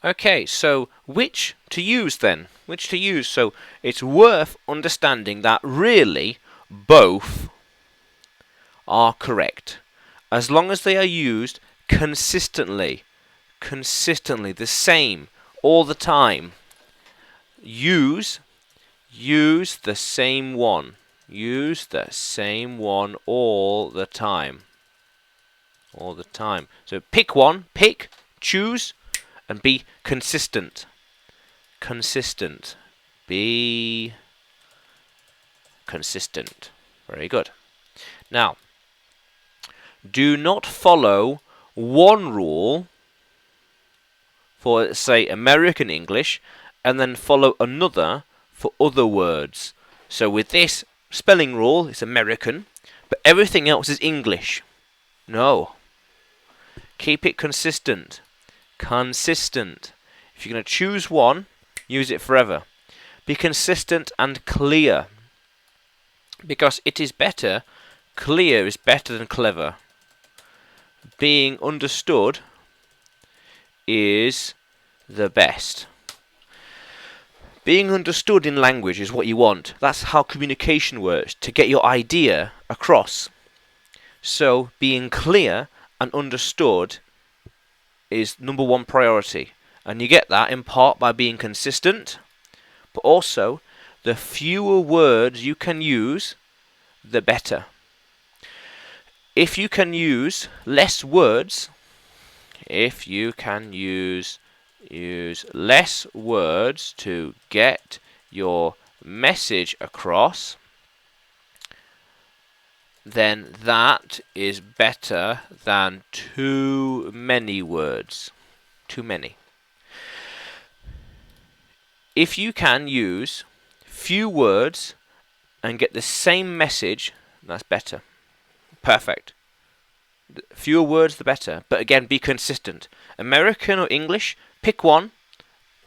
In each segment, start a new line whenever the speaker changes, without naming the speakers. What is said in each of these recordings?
Okay, so which to use then? Which to use? So it's worth understanding that really both are correct as long as they are used consistently. Consistently, the same all the time. Use the same one. Use the same one all the time. All the time. So pick one, choose, and be consistent. Consistent. Be consistent. Very good. Now, do not follow one rule for, say, American English, and then follow another for other words. So with this spelling rule, it's American, but everything else is English. No. Keep it consistent. Consistent. If you're going to choose one, use it forever. Be consistent and clear. Because it is better, clear is better than clever. Being understood is the best. Being understood in language is what you want. That's how communication works, to get your idea across. So being clear and understood is number one priority. And you get that in part by being consistent, but also the fewer words you can use, the better. If you can use less words, if you can use less words to get your message across, then that is better than too many words. Too many. If you can use few words and get the same message, that's better. Perfect. The fewer words, the better. But again, be consistent. American or English, pick one.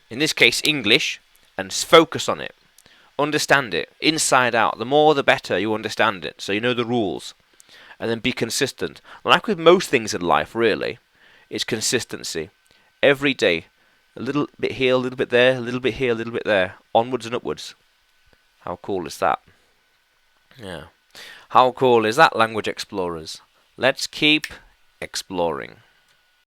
In this case, English, and focus on it. Understand it, inside out. The more, the better you understand it, so you know the rules. And then be consistent. Like with most things in life, really, it's consistency. Every day, a little bit here, a little bit there, a little bit here, a little bit there. Onwards and upwards. How cool is that? Yeah. How cool is that, Language Explorers? Let's keep exploring.